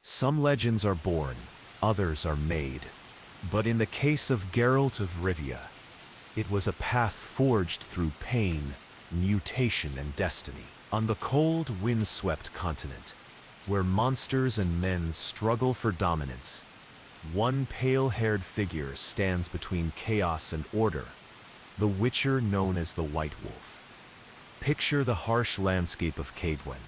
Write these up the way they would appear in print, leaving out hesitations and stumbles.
Some legends are born, others are made. But in the case of Geralt of Rivia, it was a path forged through pain, mutation, and destiny. On the cold, wind-swept continent, where monsters and men struggle for dominance, one pale-haired figure stands between chaos and order, the Witcher known as the White Wolf. Picture the harsh landscape of Cadwen,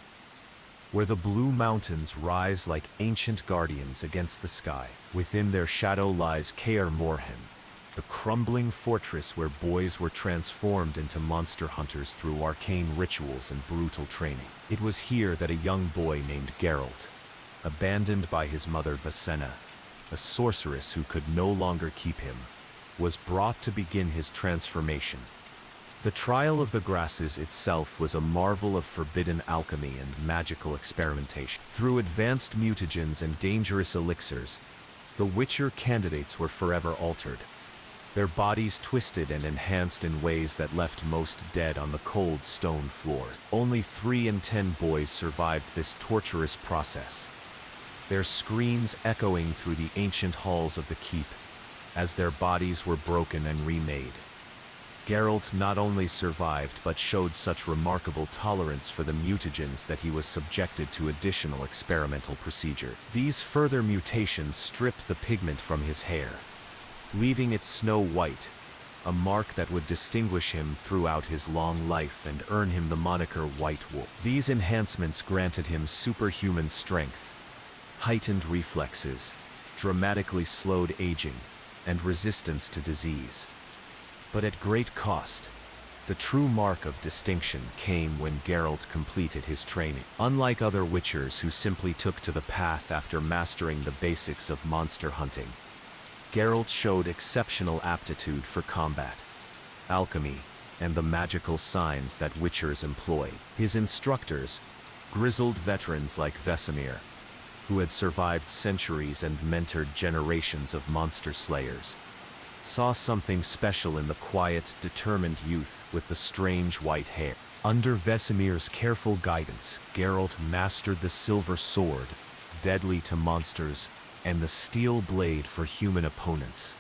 where the blue mountains rise like ancient guardians against the sky. Within their shadow lies Kaer Morhen, the crumbling fortress where boys were transformed into monster hunters through arcane rituals and brutal training. It was here that a young boy named Geralt, abandoned by his mother Visenna, a sorceress who could no longer keep him, was brought to begin his transformation. The Trial of the Grasses itself was a marvel of forbidden alchemy and magical experimentation. Through advanced mutagens and dangerous elixirs, the Witcher candidates were forever altered, their bodies twisted and enhanced in ways that left most dead on the cold stone floor. Only 3 in 10 boys survived this torturous process, their screams echoing through the ancient halls of the keep as their bodies were broken and remade. Geralt not only survived but showed such remarkable tolerance for the mutagens that he was subjected to additional experimental procedure. These further mutations stripped the pigment from his hair, leaving it snow white, a mark that would distinguish him throughout his long life and earn him the moniker White Wolf. These enhancements granted him superhuman strength, heightened reflexes, dramatically slowed aging, and resistance to disease. But at great cost, the true mark of distinction came when Geralt completed his training. Unlike other Witchers who simply took to the path after mastering the basics of monster hunting, Geralt showed exceptional aptitude for combat, alchemy, and the magical signs that Witchers employ. His instructors, grizzled veterans like Vesemir, who had survived centuries and mentored generations of monster slayers, saw something special in the quiet, determined youth with the strange white hair. Under Vesemir's careful guidance, Geralt mastered the silver sword, deadly to monsters, and the steel blade for human opponents.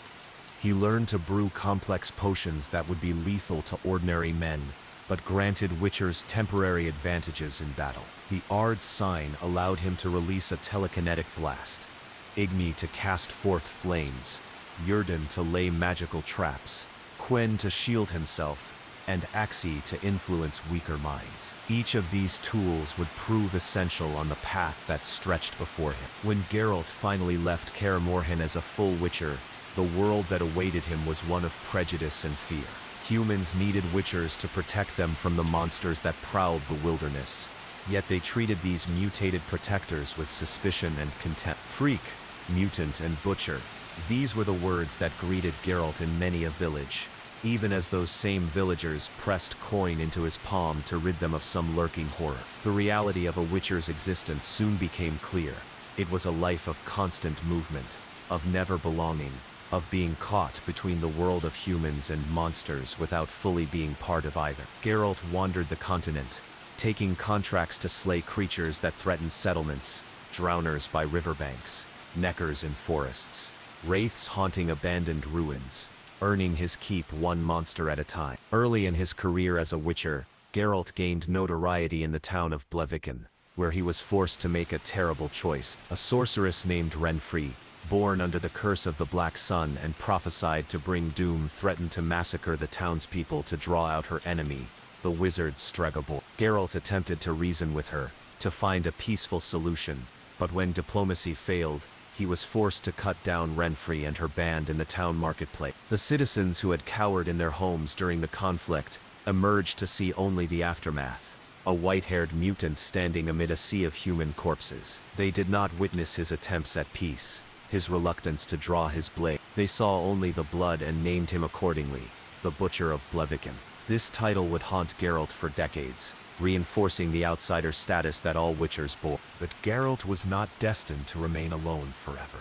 He learned to brew complex potions that would be lethal to ordinary men, but granted Witchers temporary advantages in battle. The Ard's sign allowed him to release a telekinetic blast, Igni to cast forth flames, Yrden to lay magical traps, Quen to shield himself, and Axii to influence weaker minds. Each of these tools would prove essential on the path that stretched before him. When Geralt finally left Kaer Morhen as a full Witcher, the world that awaited him was one of prejudice and fear. Humans needed Witchers to protect them from the monsters that prowled the wilderness, yet they treated these mutated protectors with suspicion and contempt. Freak, mutant, and butcher. These were the words that greeted Geralt in many a village, even as those same villagers pressed coin into his palm to rid them of some lurking horror. The reality of a Witcher's existence soon became clear. It was a life of constant movement, of never belonging, of being caught between the world of humans and monsters without fully being part of either. Geralt wandered the continent, taking contracts to slay creatures that threatened settlements, drowners by riverbanks, neckers in forests, wraiths haunting abandoned ruins, earning his keep one monster at a time. Early in his career as a Witcher, Geralt gained notoriety in the town of Blaviken, where he was forced to make a terrible choice. A sorceress named Yennefer, born under the curse of the Black Sun and prophesied to bring doom, threatened to massacre the townspeople to draw out her enemy, the wizard Stregobor. Geralt attempted to reason with her, to find a peaceful solution, but when diplomacy failed, he was forced to cut down Yennefer and her band in the town marketplace. The citizens who had cowered in their homes during the conflict emerged to see only the aftermath, a white-haired mutant standing amid a sea of human corpses. They did not witness his attempts at peace, his reluctance to draw his blade. They saw only the blood and named him accordingly, the Butcher of Blaviken. This title would haunt Geralt for decades, reinforcing the outsider status that all Witchers bore. But Geralt was not destined to remain alone forever.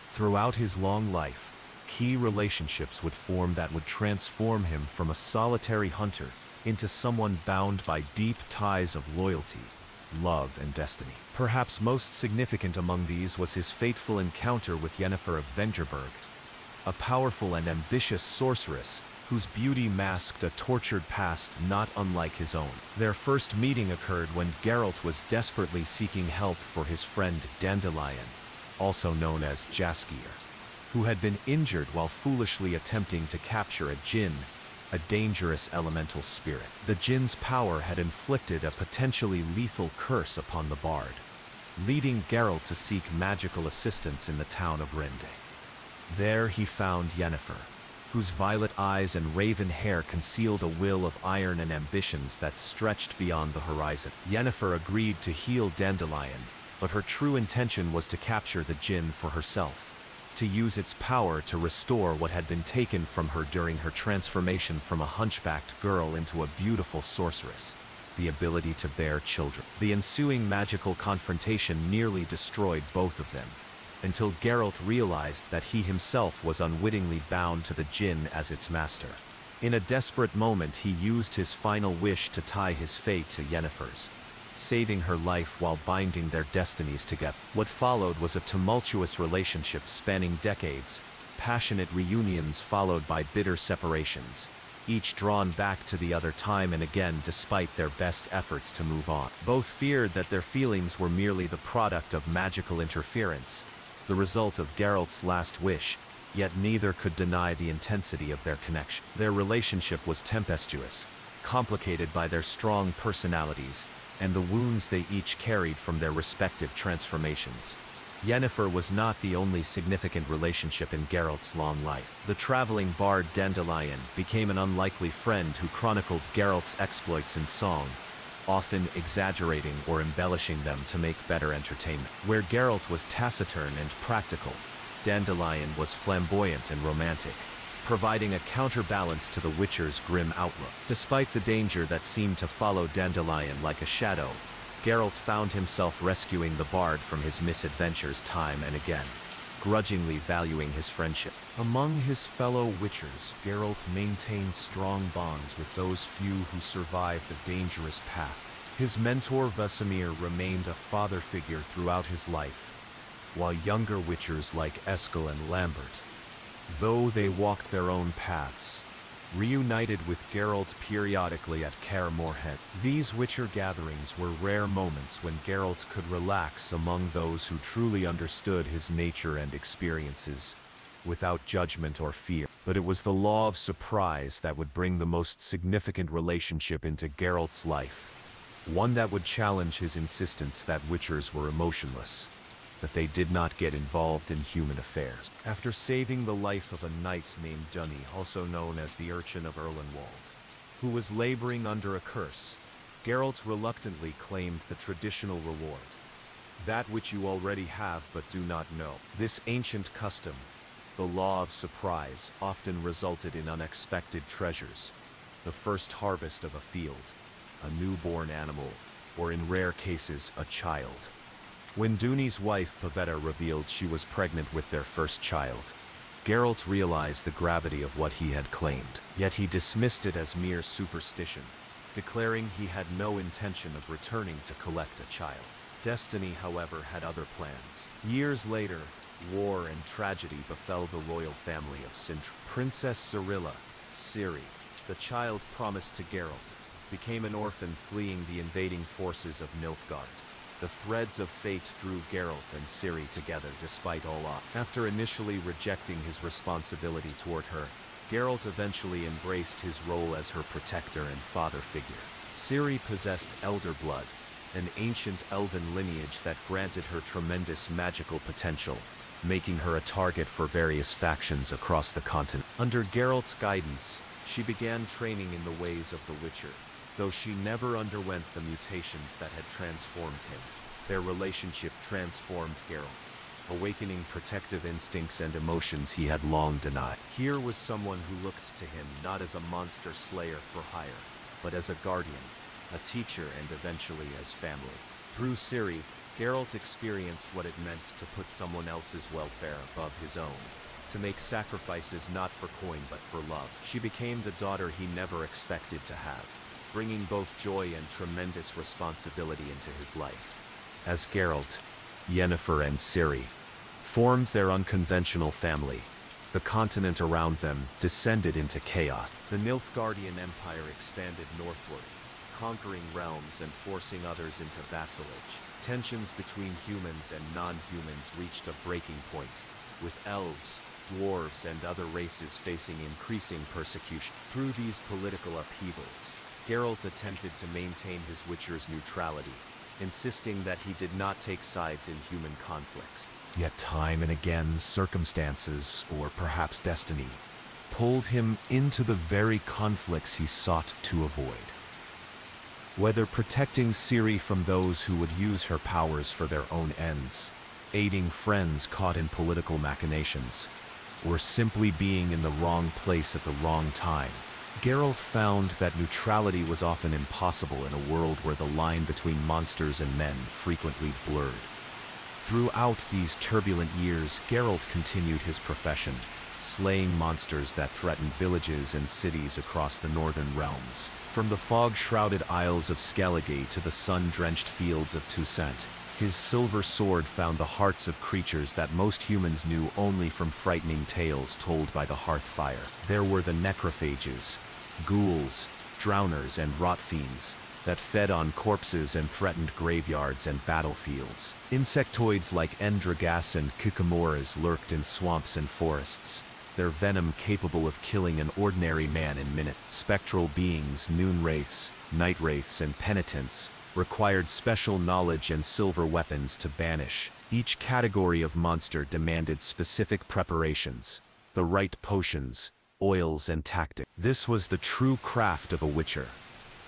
Throughout his long life, key relationships would form that would transform him from a solitary hunter into someone bound by deep ties of loyalty, love, and destiny. Perhaps most significant among these was his fateful encounter with Yennefer of Vengerberg, a powerful and ambitious sorceress whose beauty masked a tortured past not unlike his own. Their first meeting occurred when Geralt was desperately seeking help for his friend Dandelion, also known as Jaskier, who had been injured while foolishly attempting to capture a djinn, a dangerous elemental spirit. The djinn's power had inflicted a potentially lethal curse upon the bard, leading Geralt to seek magical assistance in the town of Rinde. There he found Yennefer, whose violet eyes and raven hair concealed a will of iron and ambitions that stretched beyond the horizon. Yennefer agreed to heal Dandelion, but her true intention was to capture the djinn for herself, to use its power to restore what had been taken from her during her transformation from a hunchbacked girl into a beautiful sorceress, the ability to bear children. The ensuing magical confrontation nearly destroyed both of them, until Geralt realized that he himself was unwittingly bound to the djinn as its master. In a desperate moment, he used his final wish to tie his fate to Yennefer's, saving her life while binding their destinies together. What followed was a tumultuous relationship spanning decades, passionate reunions followed by bitter separations, each drawn back to the other time and again despite their best efforts to move on. Both feared that their feelings were merely the product of magical interference, the result of Geralt's last wish, yet neither could deny the intensity of their connection. Their relationship was tempestuous, complicated by their strong personalities and the wounds they each carried from their respective transformations. Yennefer was not the only significant relationship in Geralt's long life. The traveling bard Dandelion became an unlikely friend who chronicled Geralt's exploits in song, often exaggerating or embellishing them to make better entertainment. Where Geralt was taciturn and practical, Dandelion was flamboyant and romantic, providing a counterbalance to the Witcher's grim outlook. Despite the danger that seemed to follow Dandelion like a shadow, Geralt found himself rescuing the bard from his misadventures time and again, grudgingly valuing his friendship. Among his fellow Witchers, Geralt maintained strong bonds with those few who survived a dangerous path. His mentor Vesemir remained a father figure throughout his life, while younger Witchers like Eskel and Lambert, though they walked their own paths, reunited with Geralt periodically at Kaer Morhen. These Witcher gatherings were rare moments when Geralt could relax among those who truly understood his nature and experiences, without judgment or fear. But it was the law of surprise that would bring the most significant relationship into Geralt's life, one that would challenge his insistence that Witchers were emotionless, that they did not get involved in human affairs. After saving the life of a knight named Dunny, also known as the Urchin of Erlenwald, who was laboring under a curse, Geralt reluctantly claimed the traditional reward, that which you already have but do not know. This ancient custom, the law of surprise, often resulted in unexpected treasures, the first harvest of a field, a newborn animal, or in rare cases, a child. When Dunny's wife Pavetta revealed she was pregnant with their first child, Geralt realized the gravity of what he had claimed. Yet he dismissed it as mere superstition, declaring he had no intention of returning to collect a child. Destiny, however, had other plans. Years later, war and tragedy befell the royal family of Sintra. Princess Cirilla, Ciri, the child promised to Geralt, became an orphan fleeing the invading forces of Nilfgaard. The threads of fate drew Geralt and Ciri together despite all odds. After initially rejecting his responsibility toward her, Geralt eventually embraced his role as her protector and father figure. Ciri possessed elder blood, an ancient elven lineage that granted her tremendous magical potential, making her a target for various factions across the continent. Under Geralt's guidance, she began training in the ways of the Witcher, though she never underwent the mutations that had transformed him. Their relationship transformed Geralt, awakening protective instincts and emotions he had long denied. Here was someone who looked to him not as a monster slayer for hire, but as a guardian, a teacher, and eventually as family. Through Ciri, Geralt experienced what it meant to put someone else's welfare above his own, to make sacrifices not for coin but for love. She became the daughter he never expected to have, bringing both joy and tremendous responsibility into his life. As Geralt, Yennefer and Ciri formed their unconventional family, the continent around them descended into chaos. The Nilfgaardian Empire expanded northward, conquering realms and forcing others into vassalage. Tensions between humans and non-humans reached a breaking point, with elves, dwarves, and other races facing increasing persecution. Through these political upheavals, Geralt attempted to maintain his Witcher's neutrality, insisting that he did not take sides in human conflicts. Yet time and again, circumstances, or perhaps destiny, pulled him into the very conflicts he sought to avoid. Whether protecting Ciri from those who would use her powers for their own ends, aiding friends caught in political machinations, or simply being in the wrong place at the wrong time, Geralt found that neutrality was often impossible in a world where the line between monsters and men frequently blurred. Throughout these turbulent years, Geralt continued his profession, slaying monsters that threatened villages and cities across the northern realms. From the fog-shrouded Isles of Skellige to the sun-drenched fields of Toussaint, his silver sword found the hearts of creatures that most humans knew only from frightening tales told by the hearth fire. There were the necrophages, ghouls, drowners, and rot fiends that fed on corpses and threatened graveyards and battlefields. Insectoids like Endragas and Kikamoras lurked in swamps and forests, their venom capable of killing an ordinary man in minutes. Spectral beings, noon wraiths, night wraiths, and penitents required special knowledge and silver weapons to banish. Each category of monster demanded specific preparations, the right potions, oils, and tactics. This was the true craft of a Witcher.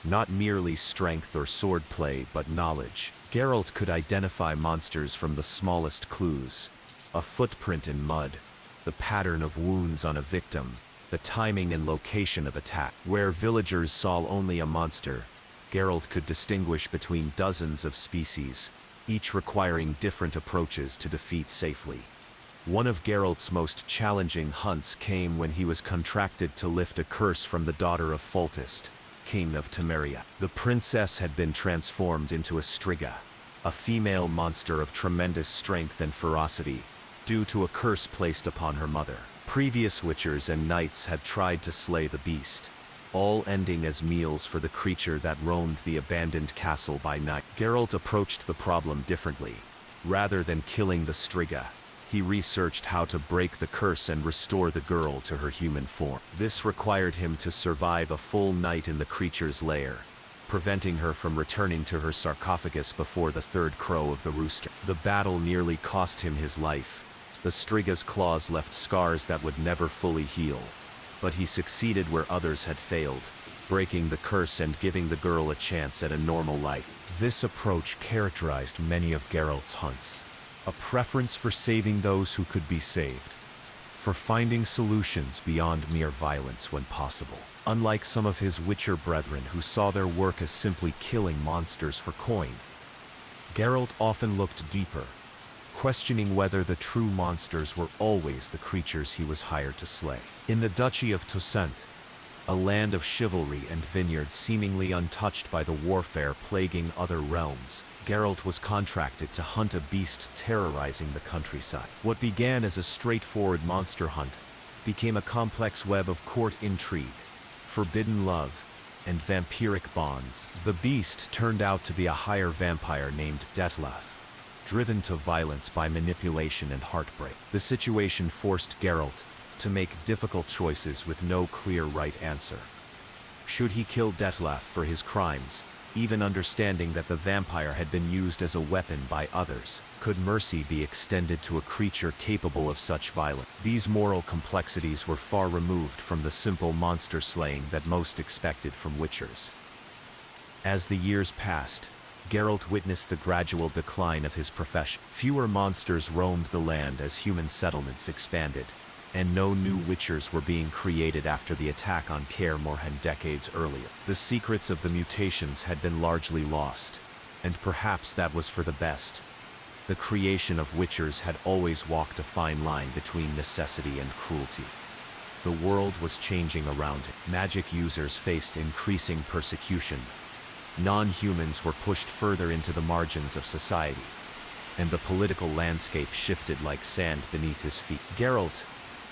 Not merely strength or swordplay, but knowledge. Geralt could identify monsters from the smallest clues: a footprint in mud, the pattern of wounds on a victim, the timing and location of attack. Where villagers saw only a monster, Geralt could distinguish between dozens of species, each requiring different approaches to defeat safely. One of Geralt's most challenging hunts came when he was contracted to lift a curse from the daughter of Foltest, King of Temeria. The princess had been transformed into a Striga, a female monster of tremendous strength and ferocity, due to a curse placed upon her mother. Previous Witchers and knights had tried to slay the beast, all ending as meals for the creature that roamed the abandoned castle by night. Geralt approached the problem differently. Rather than killing the Striga, he researched how to break the curse and restore the girl to her human form. This required him to survive a full night in the creature's lair, preventing her from returning to her sarcophagus before the third crow of the rooster. The battle nearly cost him his life. The Striga's claws left scars that would never fully heal, but he succeeded where others had failed, breaking the curse and giving the girl a chance at a normal life. This approach characterized many of Geralt's hunts. A preference for saving those who could be saved, for finding solutions beyond mere violence when possible. Unlike some of his Witcher brethren who saw their work as simply killing monsters for coin, Geralt often looked deeper, questioning whether the true monsters were always the creatures he was hired to slay. In the Duchy of Toussaint, a land of chivalry and vineyards seemingly untouched by the warfare plaguing other realms, Geralt was contracted to hunt a beast terrorizing the countryside. What began as a straightforward monster hunt became a complex web of court intrigue, forbidden love, and vampiric bonds. The beast turned out to be a higher vampire named Detlef, driven to violence by manipulation and heartbreak. The situation forced Geralt to make difficult choices with no clear right answer. Should he kill Detlef for his crimes, even understanding that the vampire had been used as a weapon by others? Could mercy be extended to a creature capable of such violence? These moral complexities were far removed from the simple monster slaying that most expected from Witchers. As the years passed, Geralt witnessed the gradual decline of his profession. Fewer monsters roamed the land as human settlements expanded, and no new Witchers were being created after the attack on Kaer Morhen decades earlier. The secrets of the mutations had been largely lost, and perhaps that was for the best. The creation of Witchers had always walked a fine line between necessity and cruelty. The world was changing around him. Magic users faced increasing persecution. Non-humans were pushed further into the margins of society, and the political landscape shifted like sand beneath his feet. Geralt,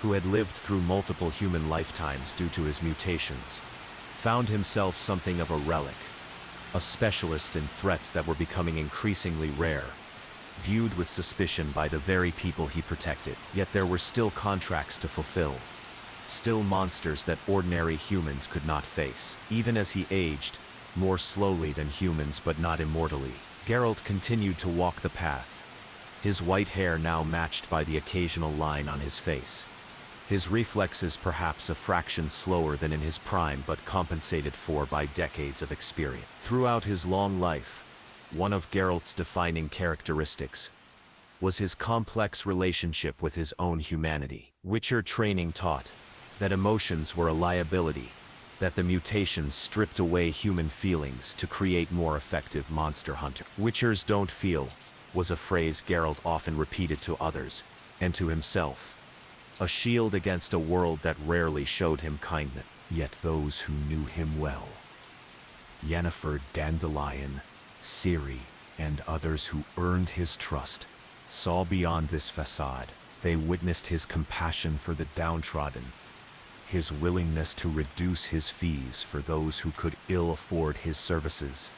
who had lived through multiple human lifetimes due to his mutations, found himself something of a relic, a specialist in threats that were becoming increasingly rare, viewed with suspicion by the very people he protected. Yet there were still contracts to fulfill, still monsters that ordinary humans could not face. Even as he aged, more slowly than humans but not immortally, Geralt continued to walk the path, his white hair now matched by the occasional line on his face. His reflexes perhaps a fraction slower than in his prime but compensated for by decades of experience. Throughout his long life, one of Geralt's defining characteristics was his complex relationship with his own humanity. Witcher training taught that emotions were a liability, that the mutations stripped away human feelings to create more effective monster hunter. Witchers don't feel was a phrase Geralt often repeated to others and to himself, a shield against a world that rarely showed him kindness. Yet those who knew him well, Yennefer, Dandelion, Ciri, and others who earned his trust, saw beyond this facade. They witnessed his compassion for the downtrodden, his willingness to reduce his fees for those who could ill afford his services,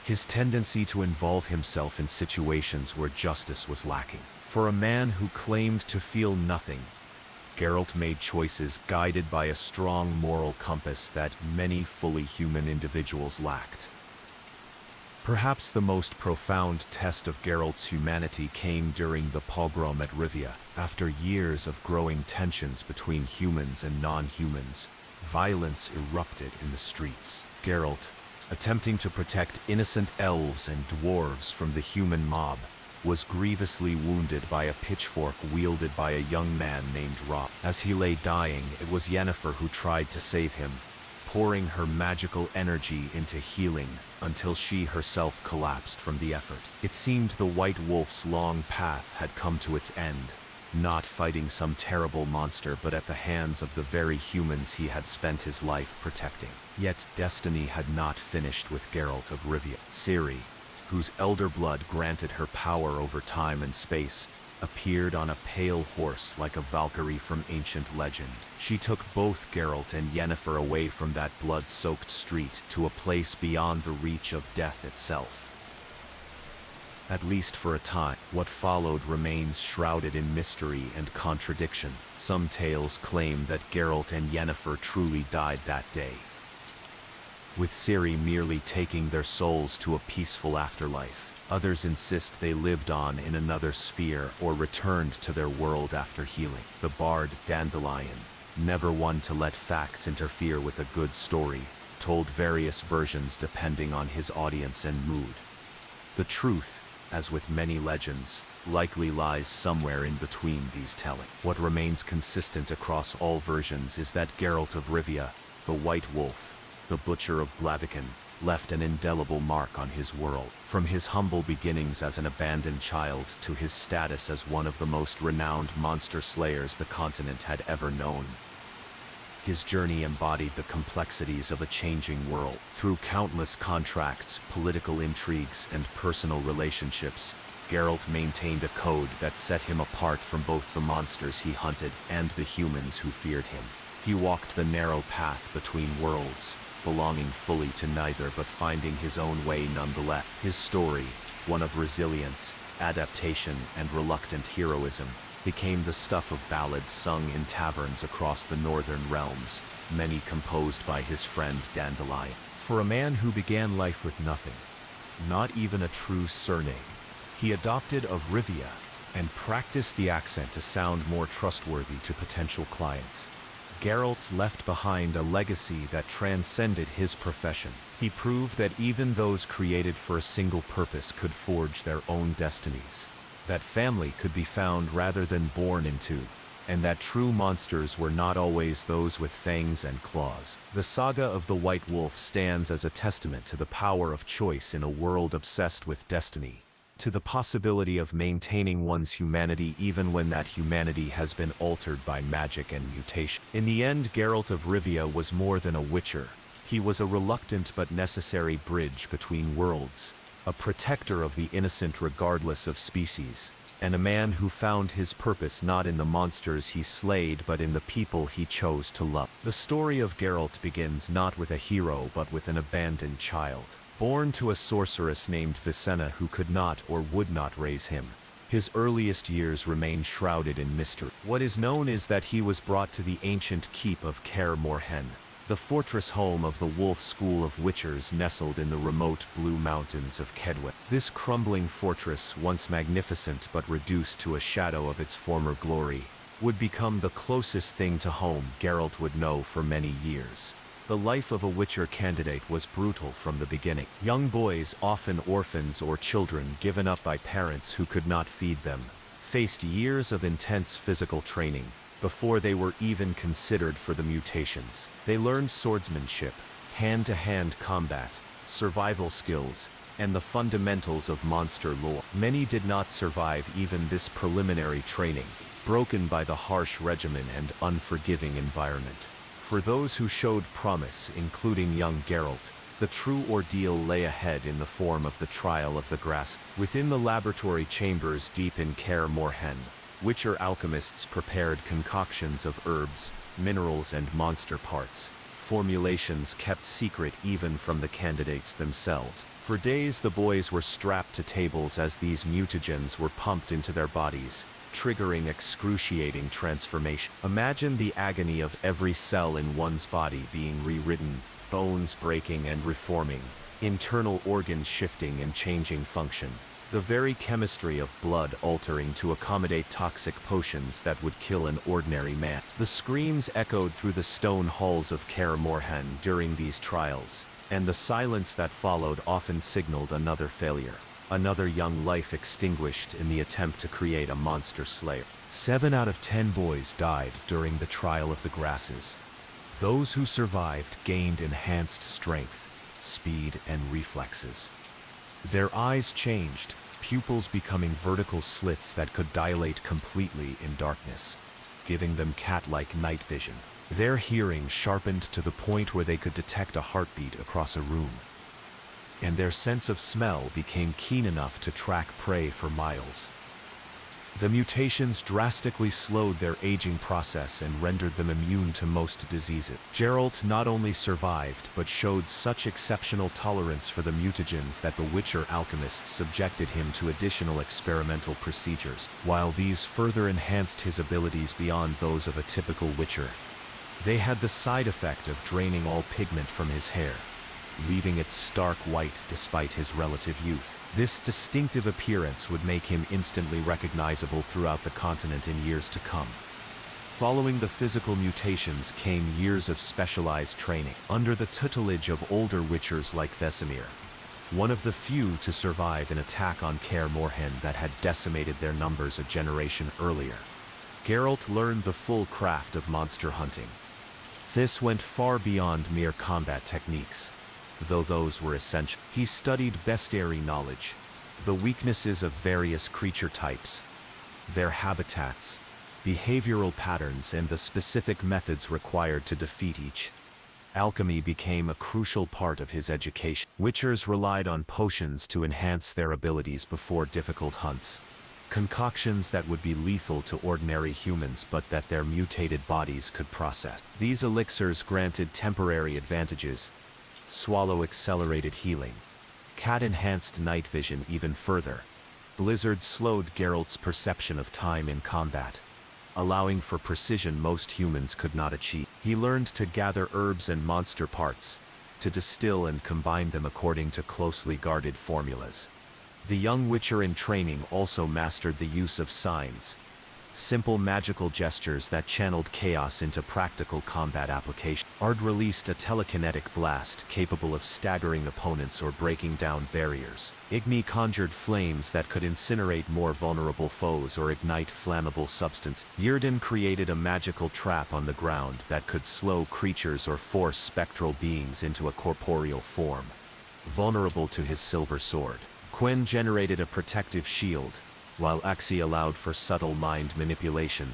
his tendency to involve himself in situations where justice was lacking. For a man who claimed to feel nothing, Geralt made choices guided by a strong moral compass that many fully human individuals lacked. Perhaps the most profound test of Geralt's humanity came during the pogrom at Rivia. After years of growing tensions between humans and non-humans, violence erupted in the streets. Geralt, attempting to protect innocent elves and dwarves from the human mob, was grievously wounded by a pitchfork wielded by a young man named Rob. As he lay dying, it was Yennefer who tried to save him, pouring her magical energy into healing until she herself collapsed from the effort. It seemed the White Wolf's long path had come to its end, not fighting some terrible monster but at the hands of the very humans he had spent his life protecting. Yet destiny had not finished with Geralt of Rivia. Ciri, whose elder blood granted her power over time and space, appeared on a pale horse like a Valkyrie from ancient legend. She took both Geralt and Yennefer away from that blood-soaked street to a place beyond the reach of death itself. At least for a time, what followed remains shrouded in mystery and contradiction. Some tales claim that Geralt and Yennefer truly died that day, with Ciri merely taking their souls to a peaceful afterlife. Others insist they lived on in another sphere or returned to their world after healing. The bard Dandelion, never one to let facts interfere with a good story, told various versions depending on his audience and mood. The truth, as with many legends, likely lies somewhere in between these tellings. What remains consistent across all versions is that Geralt of Rivia, the White Wolf, the Butcher of Blaviken, left an indelible mark on his world. From his humble beginnings as an abandoned child to his status as one of the most renowned monster slayers the continent had ever known, his journey embodied the complexities of a changing world. Through countless contracts, political intrigues, and personal relationships, Geralt maintained a code that set him apart from both the monsters he hunted and the humans who feared him. He walked the narrow path between worlds, belonging fully to neither but finding his own way nonetheless. His story, one of resilience, adaptation, and reluctant heroism, became the stuff of ballads sung in taverns across the northern realms, many composed by his friend Dandelion. For a man who began life with nothing, not even a true surname, he adopted of Rivia and practiced the accent to sound more trustworthy to potential clients. Geralt left behind a legacy that transcended his profession. He proved that even those created for a single purpose could forge their own destinies, that family could be found rather than born into, and that true monsters were not always those with fangs and claws. The saga of the White Wolf stands as a testament to the power of choice in a world obsessed with destiny. to the possibility of maintaining one's humanity even when that humanity has been altered by magic and mutation. In the end, Geralt of Rivia was more than a witcher. He was a reluctant but necessary bridge between worlds, a protector of the innocent regardless of species, and a man who found his purpose not in the monsters he slayed but in the people he chose to love. The story of Geralt begins not with a hero but with an abandoned child, born to a sorceress named Vicenna who could not or would not raise him. His earliest years remain shrouded in mystery. What is known is that he was brought to the ancient keep of Kaer Morhen, the fortress home of the Wolf School of Witchers nestled in the remote Blue Mountains of Kedwen. This crumbling fortress, once magnificent but reduced to a shadow of its former glory, would become the closest thing to home Geralt would know for many years. The life of a Witcher candidate was brutal from the beginning. Young boys, often orphans or children given up by parents who could not feed them, faced years of intense physical training before they were even considered for the mutations. They learned swordsmanship, hand-to-hand combat, survival skills, and the fundamentals of monster lore. Many did not survive even this preliminary training, broken by the harsh regimen and unforgiving environment. For those who showed promise, including young Geralt, the true ordeal lay ahead in the form of the Trial of the Grass. Within the laboratory chambers deep in Kaer Morhen, Witcher alchemists prepared concoctions of herbs, minerals and monster parts, formulations kept secret even from the candidates themselves. For days the boys were strapped to tables as these mutagens were pumped into their bodies, triggering excruciating transformation. Imagine the agony of every cell in one's body being rewritten, bones breaking and reforming, internal organs shifting and changing function. The very chemistry of blood altering to accommodate toxic potions that would kill an ordinary man. The screams echoed through the stone halls of Kaer Morhen during these trials, and the silence that followed often signaled another failure. Another young life extinguished in the attempt to create a monster slayer. 7 out of 10 boys died during the Trial of the Grasses. Those who survived gained enhanced strength, speed, and reflexes. Their eyes changed, pupils becoming vertical slits that could dilate completely in darkness, giving them cat-like night vision. Their hearing sharpened to the point where they could detect a heartbeat across a room, and their sense of smell became keen enough to track prey for miles. The mutations drastically slowed their aging process and rendered them immune to most diseases. Geralt not only survived but showed such exceptional tolerance for the mutagens that the Witcher alchemists subjected him to additional experimental procedures. While these further enhanced his abilities beyond those of a typical Witcher, they had the side effect of draining all pigment from his hair, leaving it stark white despite his relative youth. This distinctive appearance would make him instantly recognizable throughout the continent in years to come. Following the physical mutations came years of specialized training, under the tutelage of older Witchers like Vesemir, one of the few to survive an attack on Kaer Morhen that had decimated their numbers a generation earlier. Geralt learned the full craft of monster hunting. This went far beyond mere combat techniques, though those were essential. He studied bestiary knowledge, the weaknesses of various creature types, their habitats, behavioral patterns, and the specific methods required to defeat each. Alchemy became a crucial part of his education. Witchers relied on potions to enhance their abilities before difficult hunts, concoctions that would be lethal to ordinary humans but that their mutated bodies could process. These elixirs granted temporary advantages: swallow accelerated healing, cat enhanced night vision even further. Blizzard slowed Geralt's perception of time in combat, allowing for precision most humans could not achieve. He learned to gather herbs and monster parts, to distill and combine them according to closely guarded formulas. The young Witcher in training also mastered the use of signs, simple magical gestures that channeled chaos into practical combat application. Ard released a telekinetic blast capable of staggering opponents or breaking down barriers. Igni conjured flames that could incinerate more vulnerable foes or ignite flammable substance. Yrden created a magical trap on the ground that could slow creatures or force spectral beings into a corporeal form, vulnerable to his silver sword. Quen generated a protective shield, while Axi allowed for subtle mind manipulation,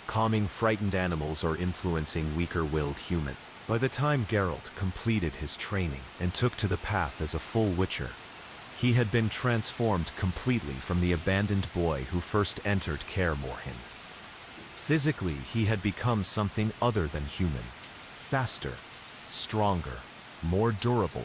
calming frightened animals or influencing weaker-willed humans. By the time Geralt completed his training and took to the path as a full Witcher, he had been transformed completely from the abandoned boy who first entered Kaer Morhen. Physically, he had become something other than human, faster, stronger, more durable,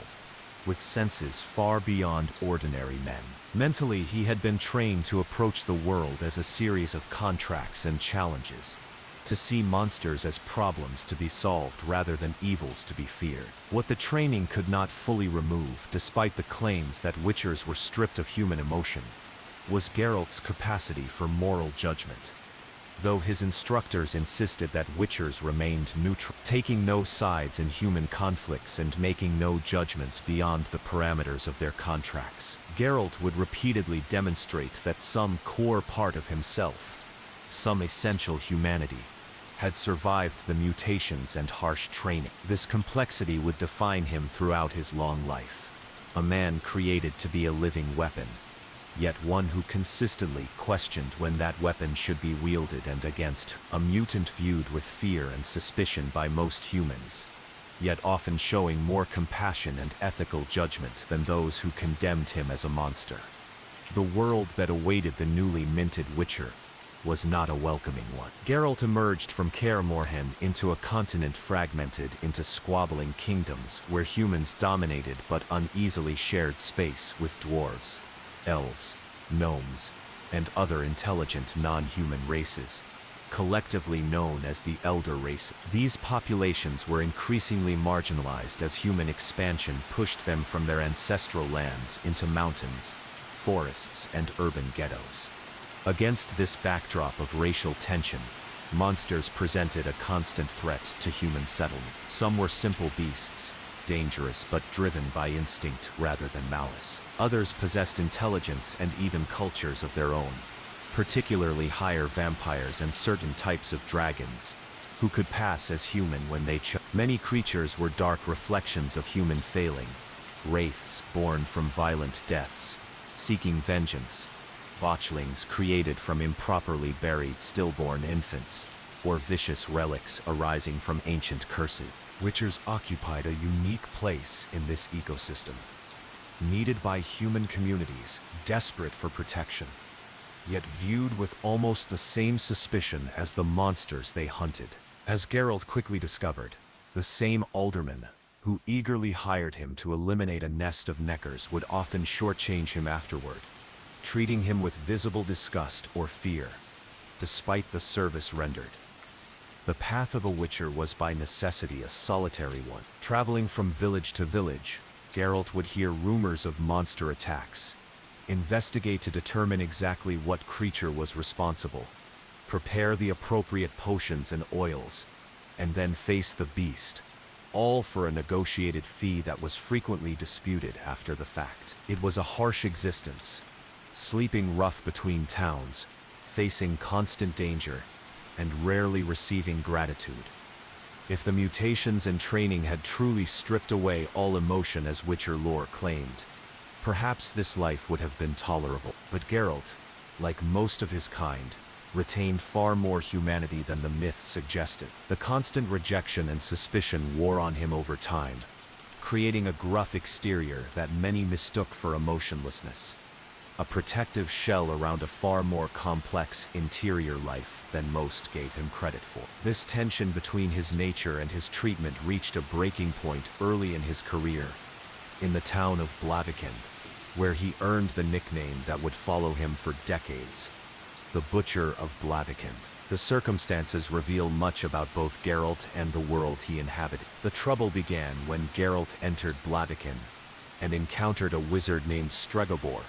with senses far beyond ordinary men. Mentally, he had been trained to approach the world as a series of contracts and challenges, to see monsters as problems to be solved rather than evils to be feared. What the training could not fully remove, despite the claims that Witchers were stripped of human emotion, was Geralt's capacity for moral judgment. Though his instructors insisted that Witchers remained neutral, taking no sides in human conflicts and making no judgments beyond the parameters of their contracts, Geralt would repeatedly demonstrate that some core part of himself, some essential humanity, had survived the mutations and harsh training. This complexity would define him throughout his long life. A man created to be a living weapon, yet one who consistently questioned when that weapon should be wielded and against. A mutant viewed with fear and suspicion by most humans, yet often showing more compassion and ethical judgment than those who condemned him as a monster. The world that awaited the newly minted Witcher was not a welcoming one. Geralt emerged from Kaer Morhen into a continent fragmented into squabbling kingdoms where humans dominated but uneasily shared space with dwarves, elves, gnomes, and other intelligent non-human races, collectively known as the Elder Race. These populations were increasingly marginalized as human expansion pushed them from their ancestral lands into mountains, forests, and urban ghettos. Against this backdrop of racial tension, monsters presented a constant threat to human settlement. Some were simple beasts, dangerous but driven by instinct rather than malice. Others possessed intelligence and even cultures of their own, particularly higher vampires and certain types of dragons, who could pass as human when they chose. Many creatures were dark reflections of human failing, wraiths born from violent deaths, seeking vengeance, botchlings created from improperly buried stillborn infants, or vicious relics arising from ancient curses. Witchers occupied a unique place in this ecosystem, needed by human communities desperate for protection, yet viewed with almost the same suspicion as the monsters they hunted. As Geralt quickly discovered, the same aldermen who eagerly hired him to eliminate a nest of neckers would often shortchange him afterward, treating him with visible disgust or fear, despite the service rendered. The path of a Witcher was by necessity a solitary one. Traveling from village to village, Geralt would hear rumors of monster attacks, investigate to determine exactly what creature was responsible, prepare the appropriate potions and oils, and then face the beast, all for a negotiated fee that was frequently disputed after the fact. It was a harsh existence, sleeping rough between towns, facing constant danger, and rarely receiving gratitude. If the mutations and training had truly stripped away all emotion as Witcher lore claimed, perhaps this life would have been tolerable. But Geralt, like most of his kind, retained far more humanity than the myths suggested. The constant rejection and suspicion wore on him over time, creating a gruff exterior that many mistook for emotionlessness, a protective shell around a far more complex interior life than most gave him credit for. This tension between his nature and his treatment reached a breaking point early in his career, in the town of Blaviken, where he earned the nickname that would follow him for decades, the Butcher of Blaviken. The circumstances reveal much about both Geralt and the world he inhabited. The trouble began when Geralt entered Blaviken and encountered a wizard named Stregobor,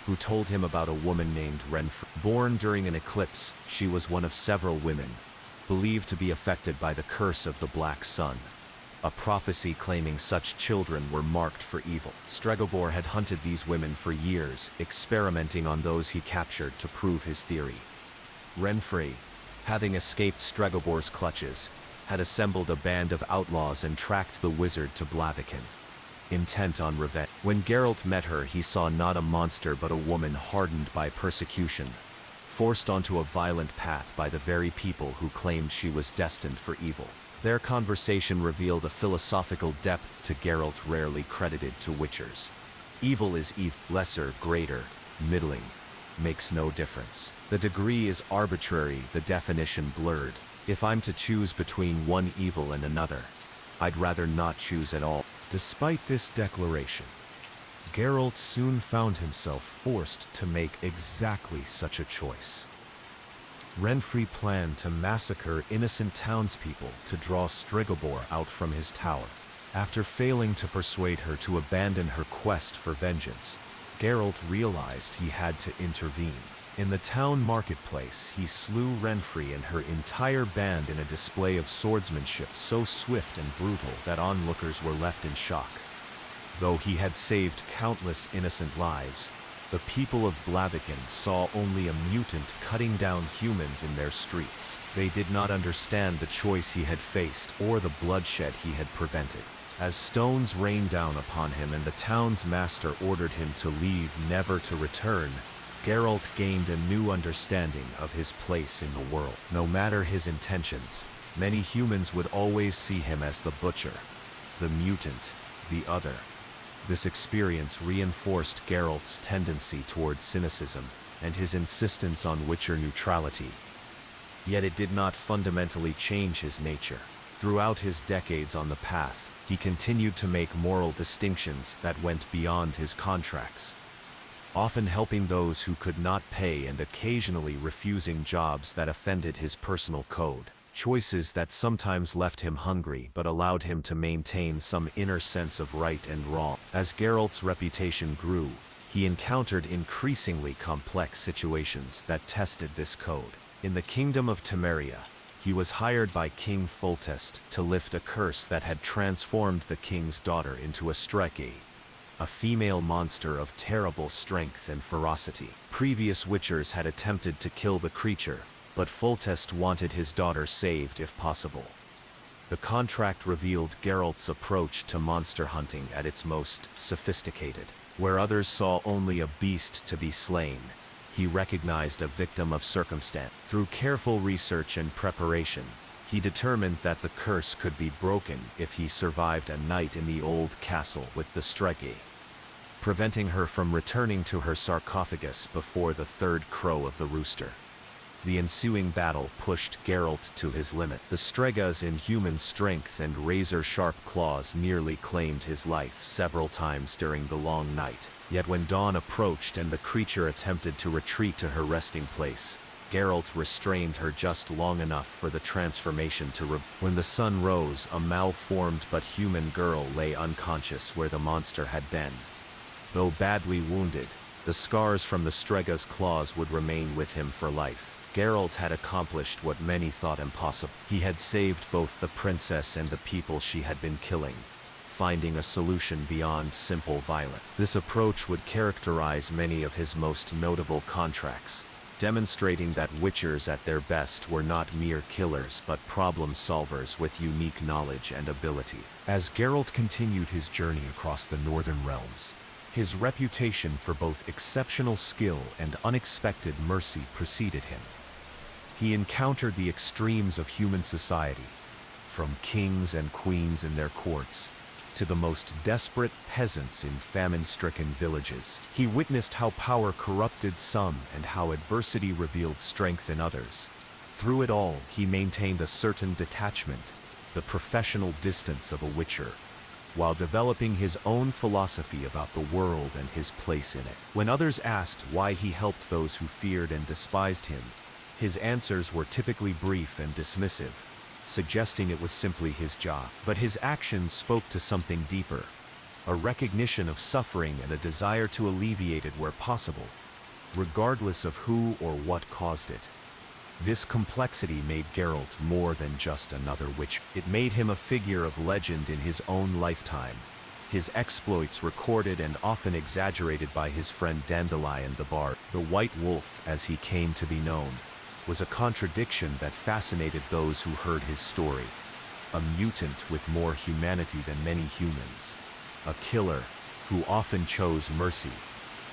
who told him about a woman named Yennefer. Born during an eclipse, she was one of several women, believed to be affected by the curse of the Black Sun, a prophecy claiming such children were marked for evil. Stregobor had hunted these women for years, experimenting on those he captured to prove his theory. Yennefer, having escaped Stregobor's clutches, had assembled a band of outlaws and tracked the wizard to Blaviken, intent on revenge. When Geralt met her, he saw not a monster but a woman hardened by persecution, forced onto a violent path by the very people who claimed she was destined for evil. Their conversation revealed a philosophical depth to Geralt rarely credited to witchers. Evil is evil, lesser, greater, middling, makes no difference. The degree is arbitrary, the definition blurred. If I'm to choose between one evil and another, I'd rather not choose at all. Despite this declaration, Geralt soon found himself forced to make exactly such a choice. Renfri planned to massacre innocent townspeople to draw Stregobor out from his tower. After failing to persuade her to abandon her quest for vengeance, Geralt realized he had to intervene. In the town marketplace, he slew Renfri and her entire band in a display of swordsmanship so swift and brutal that onlookers were left in shock. Though he had saved countless innocent lives, the people of Blaviken saw only a mutant cutting down humans in their streets. They did not understand the choice he had faced or the bloodshed he had prevented. As stones rained down upon him and the town's master ordered him to leave, never to return, Geralt gained a new understanding of his place in the world. No matter his intentions, many humans would always see him as the butcher, the mutant, the other. This experience reinforced Geralt's tendency towards cynicism and his insistence on witcher neutrality. Yet it did not fundamentally change his nature. Throughout his decades on the path, he continued to make moral distinctions that went beyond his contracts, often helping those who could not pay and occasionally refusing jobs that offended his personal code. Choices that sometimes left him hungry but allowed him to maintain some inner sense of right and wrong. As Geralt's reputation grew, he encountered increasingly complex situations that tested this code. In the kingdom of Temeria, he was hired by King Foltest to lift a curse that had transformed the king's daughter into a Streki, a female monster of terrible strength and ferocity. Previous witchers had attempted to kill the creature, but Foltest wanted his daughter saved if possible. The contract revealed Geralt's approach to monster hunting at its most sophisticated. Where others saw only a beast to be slain, he recognized a victim of circumstance. Through careful research and preparation, he determined that the curse could be broken if he survived a night in the old castle with the Streki, preventing her from returning to her sarcophagus before the third crow of the rooster. The ensuing battle pushed Geralt to his limit. The Strega's inhuman strength and razor-sharp claws nearly claimed his life several times during the long night. Yet when dawn approached and the creature attempted to retreat to her resting place, Geralt restrained her just long enough for the transformation to When the sun rose, a malformed but human girl lay unconscious where the monster had been. Though badly wounded, the scars from the Strega's claws would remain with him for life. Geralt had accomplished what many thought impossible. He had saved both the princess and the people she had been killing, finding a solution beyond simple violence. This approach would characterize many of his most notable contracts, demonstrating that witchers at their best were not mere killers but problem solvers with unique knowledge and ability. As Geralt continued his journey across the northern realms, his reputation for both exceptional skill and unexpected mercy preceded him. He encountered the extremes of human society, from kings and queens in their courts, to the most desperate peasants in famine-stricken villages. He witnessed how power corrupted some and how adversity revealed strength in others. Through it all, he maintained a certain detachment, the professional distance of a witcher, while developing his own philosophy about the world and his place in it. When others asked why he helped those who feared and despised him, his answers were typically brief and dismissive, suggesting it was simply his job. But his actions spoke to something deeper, a recognition of suffering and a desire to alleviate it where possible, regardless of who or what caused it. This complexity made Geralt more than just another witcher. It made him a figure of legend in his own lifetime, his exploits recorded and often exaggerated by his friend Dandelion the Bard. The White Wolf, as he came to be known, was a contradiction that fascinated those who heard his story. A mutant with more humanity than many humans. A killer, who often chose mercy,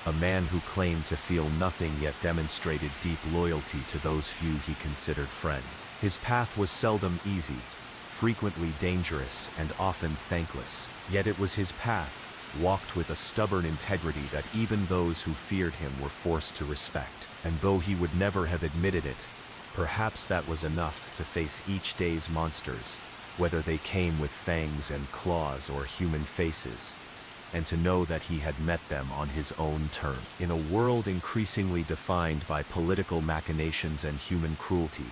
a man who claimed to feel nothing yet demonstrated deep loyalty to those few he considered friends. His path was seldom easy, frequently dangerous, and often thankless. Yet it was his path, walked with a stubborn integrity that even those who feared him were forced to respect. And though he would never have admitted it, perhaps that was enough to face each day's monsters, whether they came with fangs and claws or human faces, and to know that he had met them on his own terms. In a world increasingly defined by political machinations and human cruelty,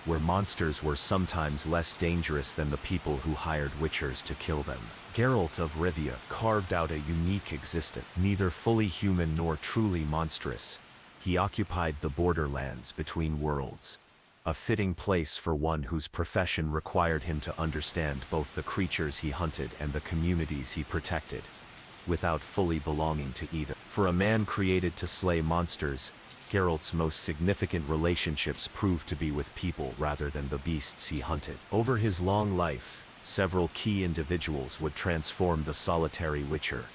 where monsters were sometimes less dangerous than the people who hired witchers to kill them, Geralt of Rivia carved out a unique existence. Neither fully human nor truly monstrous, he occupied the borderlands between worlds, a fitting place for one whose profession required him to understand both the creatures he hunted and the communities he protected, without fully belonging to either. For a man created to slay monsters, Geralt's most significant relationships proved to be with people rather than the beasts he hunted. Over his long life, several key individuals would transform the solitary witcher,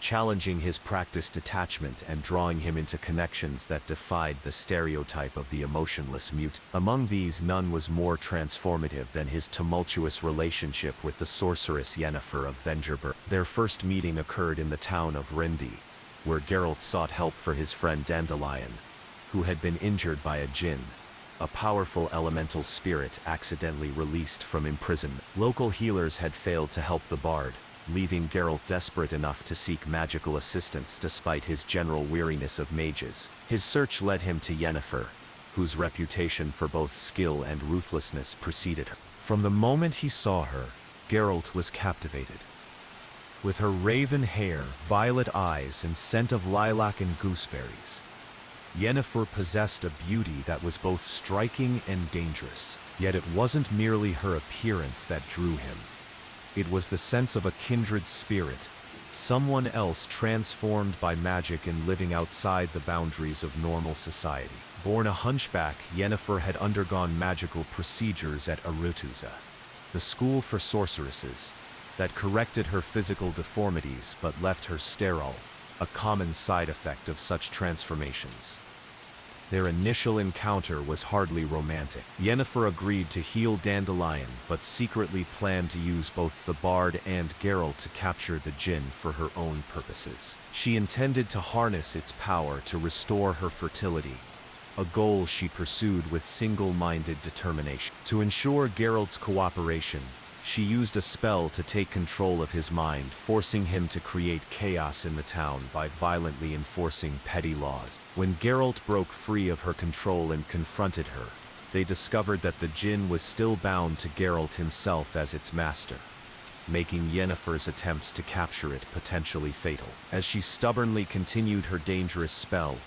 challenging his practiced detachment and drawing him into connections that defied the stereotype of the emotionless mute. Among these, none was more transformative than his tumultuous relationship with the sorceress Yennefer of Vengerberg. Their first meeting occurred in the town of Rindi, where Geralt sought help for his friend Dandelion, who had been injured by a djinn, a powerful elemental spirit accidentally released from imprisonment. Local healers had failed to help the bard, leaving Geralt desperate enough to seek magical assistance despite his general weariness of mages. His search led him to Yennefer, whose reputation for both skill and ruthlessness preceded her. From the moment he saw her, Geralt was captivated. With her raven hair, violet eyes, and scent of lilac and gooseberries, Yennefer possessed a beauty that was both striking and dangerous. Yet it wasn't merely her appearance that drew him. It was the sense of a kindred spirit, someone else transformed by magic and living outside the boundaries of normal society. Born a hunchback, Yennefer had undergone magical procedures at Arutuza, the school for sorceresses, that corrected her physical deformities but left her sterile, a common side effect of such transformations. Their initial encounter was hardly romantic. Yennefer agreed to heal Dandelion, but secretly planned to use both the bard and Geralt to capture the djinn for her own purposes. She intended to harness its power to restore her fertility, a goal she pursued with single-minded determination. To ensure Geralt's cooperation, she used a spell to take control of his mind, forcing him to create chaos in the town by violently enforcing petty laws. When Geralt broke free of her control and confronted her, they discovered that the djinn was still bound to Geralt himself as its master, making Yennefer's attempts to capture it potentially fatal. As she stubbornly continued her dangerous spell,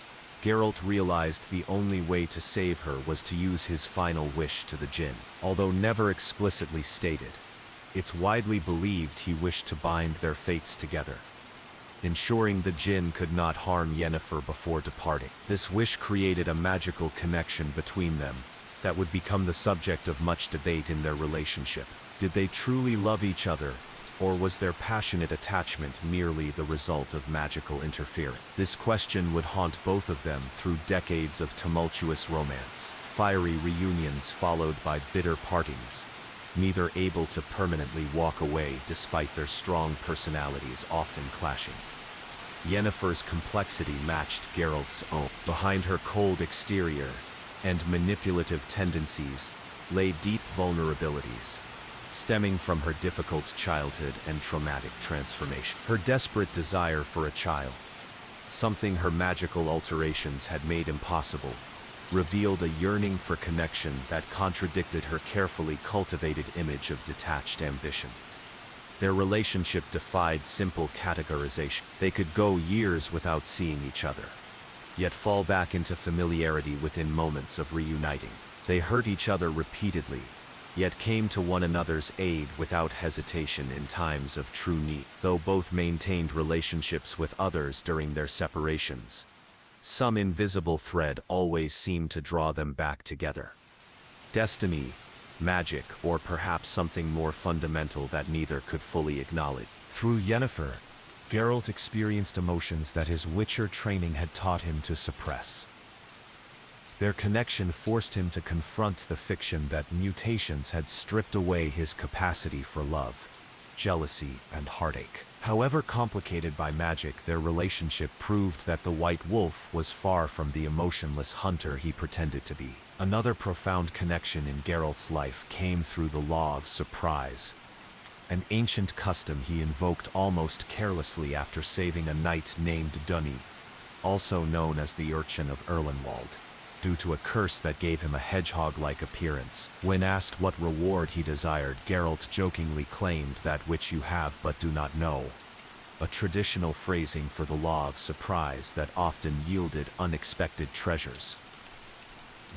Geralt realized the only way to save her was to use his final wish to the djinn. Although never explicitly stated, it's widely believed he wished to bind their fates together, ensuring the djinn could not harm Yennefer before departing. This wish created a magical connection between them that would become the subject of much debate in their relationship. Did they truly love each other, or was their passionate attachment merely the result of magical interference? This question would haunt both of them through decades of tumultuous romance. Fiery reunions followed by bitter partings, neither able to permanently walk away despite their strong personalities often clashing. Yennefer's complexity matched Geralt's own. Behind her cold exterior and manipulative tendencies lay deep vulnerabilities, stemming from her difficult childhood and traumatic transformation. Her desperate desire for a child, something her magical alterations had made impossible, revealed a yearning for connection that contradicted her carefully cultivated image of detached ambition. Their relationship defied simple categorization. They could go years without seeing each other, yet fall back into familiarity within moments of reuniting. They hurt each other repeatedly, yet came to one another's aid without hesitation in times of true need. Though both maintained relationships with others during their separations, some invisible thread always seemed to draw them back together. Destiny, magic, or perhaps something more fundamental that neither could fully acknowledge. Through Yennefer, Geralt experienced emotions that his Witcher training had taught him to suppress. Their connection forced him to confront the fiction that mutations had stripped away his capacity for love, jealousy, and heartache. However complicated by magic, their relationship proved that the White Wolf was far from the emotionless hunter he pretended to be. Another profound connection in Geralt's life came through the law of surprise, an ancient custom he invoked almost carelessly after saving a knight named Dunny, also known as the Urchin of Erlenwald, due to a curse that gave him a hedgehog-like appearance. When asked what reward he desired, Geralt jokingly claimed that which you have but do not know, a traditional phrasing for the law of surprise that often yielded unexpected treasures.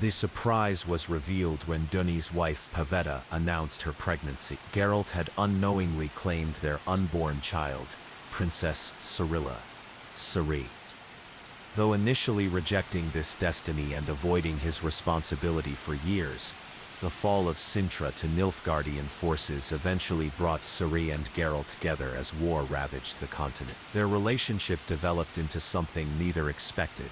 The surprise was revealed when Dunny's wife Pavetta announced her pregnancy. Geralt had unknowingly claimed their unborn child, Princess Ciri. Though initially rejecting this destiny and avoiding his responsibility for years, the fall of Sintra to Nilfgaardian forces eventually brought Ciri and Geralt together as war ravaged the continent. Their relationship developed into something neither expected,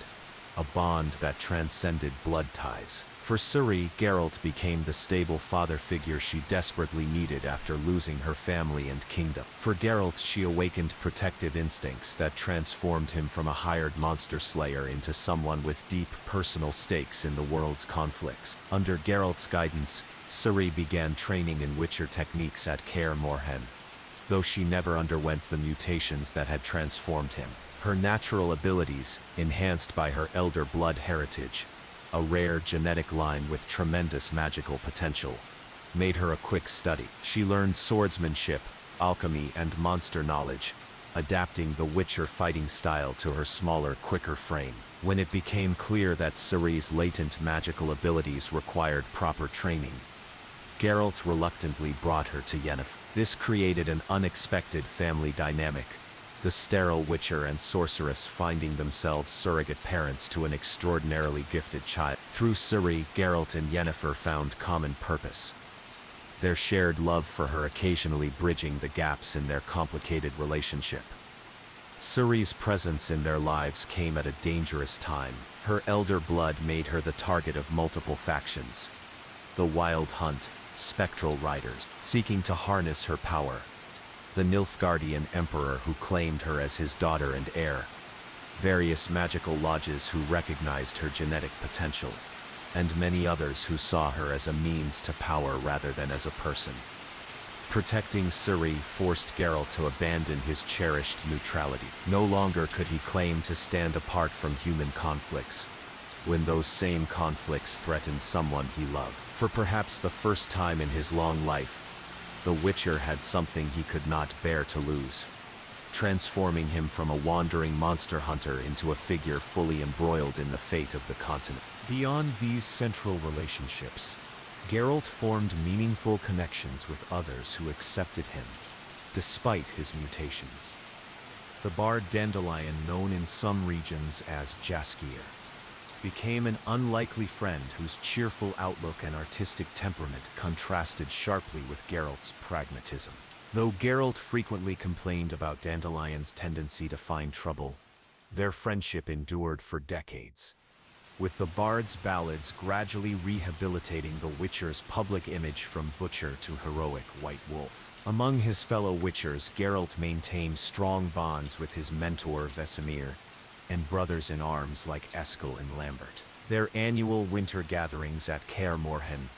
a bond that transcended blood ties. For Ciri, Geralt became the stable father figure she desperately needed after losing her family and kingdom. For Geralt, she awakened protective instincts that transformed him from a hired monster slayer into someone with deep personal stakes in the world's conflicts. Under Geralt's guidance, Ciri began training in Witcher techniques at Kaer Morhen, though she never underwent the mutations that had transformed him. Her natural abilities, enhanced by her elder blood heritage, a rare genetic line with tremendous magical potential, made her a quick study. She learned swordsmanship, alchemy, and monster knowledge, adapting the Witcher fighting style to her smaller, quicker frame. When it became clear that Ciri's latent magical abilities required proper training, Geralt reluctantly brought her to Yennefer. This created an unexpected family dynamic, the sterile Witcher and sorceress finding themselves surrogate parents to an extraordinarily gifted child. Through Ciri, Geralt and Yennefer found common purpose, their shared love for her occasionally bridging the gaps in their complicated relationship. Ciri's presence in their lives came at a dangerous time. Her elder blood made her the target of multiple factions, the Wild Hunt, spectral riders, seeking to harness her power, the Nilfgaardian emperor who claimed her as his daughter and heir, various magical lodges who recognized her genetic potential, and many others who saw her as a means to power rather than as a person. Protecting Ciri forced Geralt to abandon his cherished neutrality. No longer could he claim to stand apart from human conflicts, when those same conflicts threatened someone he loved. For perhaps the first time in his long life, the Witcher had something he could not bear to lose, transforming him from a wandering monster hunter into a figure fully embroiled in the fate of the continent. Beyond these central relationships, Geralt formed meaningful connections with others who accepted him, despite his mutations. The bard Dandelion, known in some regions as Jaskier, became an unlikely friend whose cheerful outlook and artistic temperament contrasted sharply with Geralt's pragmatism. Though Geralt frequently complained about Dandelion's tendency to find trouble, their friendship endured for decades, with the bard's ballads gradually rehabilitating the Witcher's public image from butcher to heroic White Wolf. Among his fellow Witchers, Geralt maintained strong bonds with his mentor Vesemir, and brothers-in-arms like Eskel and Lambert. Their annual winter gatherings at Kaer Morhen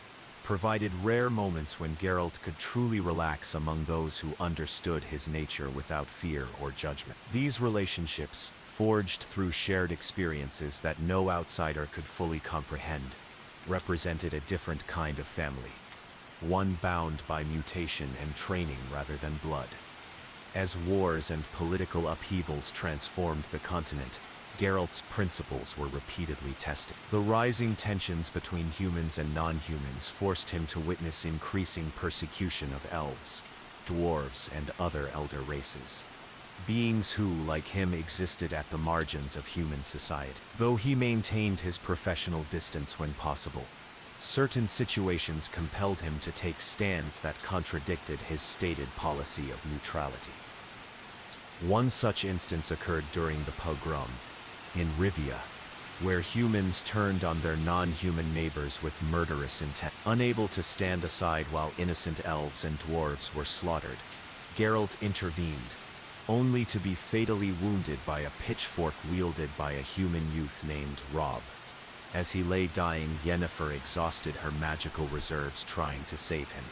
provided rare moments when Geralt could truly relax among those who understood his nature without fear or judgment. These relationships, forged through shared experiences that no outsider could fully comprehend, represented a different kind of family, one bound by mutation and training rather than blood. As wars and political upheavals transformed the continent, Geralt's principles were repeatedly tested. The rising tensions between humans and non-humans forced him to witness increasing persecution of elves, dwarves, and other elder races, beings who, like him, existed at the margins of human society. Though he maintained his professional distance when possible, certain situations compelled him to take stands that contradicted his stated policy of neutrality. One such instance occurred during the pogrom in Rivia, where humans turned on their non-human neighbors with murderous intent. Unable to stand aside while innocent elves and dwarves were slaughtered, Geralt intervened, only to be fatally wounded by a pitchfork wielded by a human youth named Rob. As he lay dying, Yennefer exhausted her magical reserves trying to save him,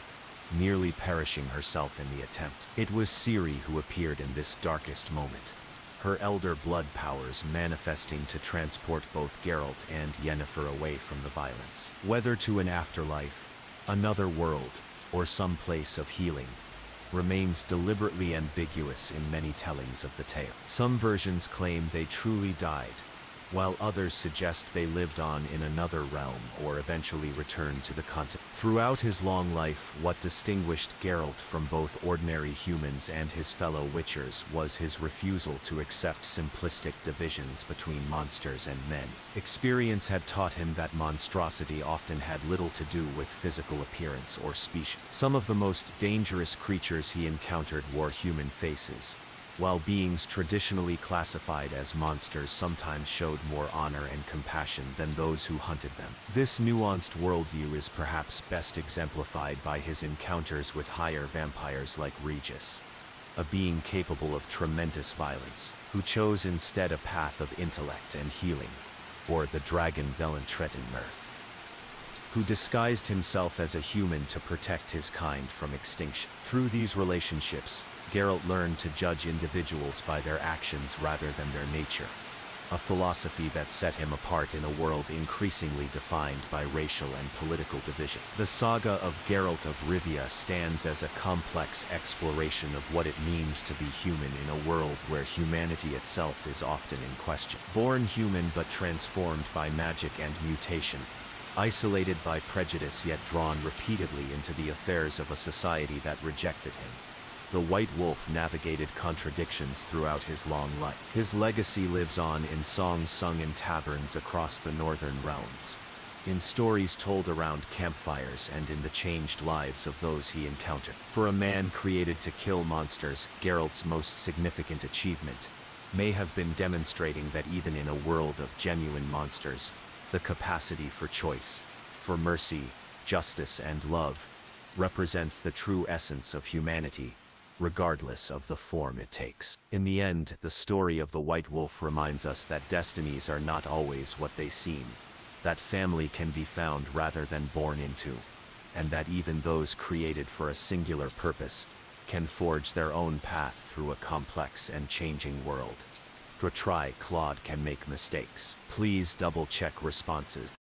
nearly perishing herself in the attempt. It was Ciri who appeared in this darkest moment, her elder blood powers manifesting to transport both Geralt and Yennefer away from the violence. Whether to an afterlife, another world, or some place of healing, remains deliberately ambiguous in many tellings of the tale. Some versions claim they truly died, while others suggest they lived on in another realm or eventually returned to the continent. Throughout his long life, what distinguished Geralt from both ordinary humans and his fellow Witchers was his refusal to accept simplistic divisions between monsters and men. Experience had taught him that monstrosity often had little to do with physical appearance or species. Some of the most dangerous creatures he encountered wore human faces, while beings traditionally classified as monsters sometimes showed more honor and compassion than those who hunted them. This nuanced worldview is perhaps best exemplified by his encounters with higher vampires like Regis, a being capable of tremendous violence, who chose instead a path of intellect and healing, or the dragon Velentretin Mirth, who disguised himself as a human to protect his kind from extinction. Through these relationships, Geralt learned to judge individuals by their actions rather than their nature, a philosophy that set him apart in a world increasingly defined by racial and political division. The saga of Geralt of Rivia stands as a complex exploration of what it means to be human in a world where humanity itself is often in question. Born human but transformed by magic and mutation, isolated by prejudice yet drawn repeatedly into the affairs of a society that rejected him, the White Wolf navigated contradictions throughout his long life. His legacy lives on in songs sung in taverns across the northern realms, in stories told around campfires, and in the changed lives of those he encountered. For a man created to kill monsters, Geralt's most significant achievement may have been demonstrating that even in a world of genuine monsters, the capacity for choice, for mercy, justice, and love represents the true essence of humanity, regardless of the form it takes. In the end, the story of the White Wolf reminds us that destinies are not always what they seem, that family can be found rather than born into, and that even those created for a singular purpose can forge their own path through a complex and changing world. To try, Claude can make mistakes. Please double-check responses.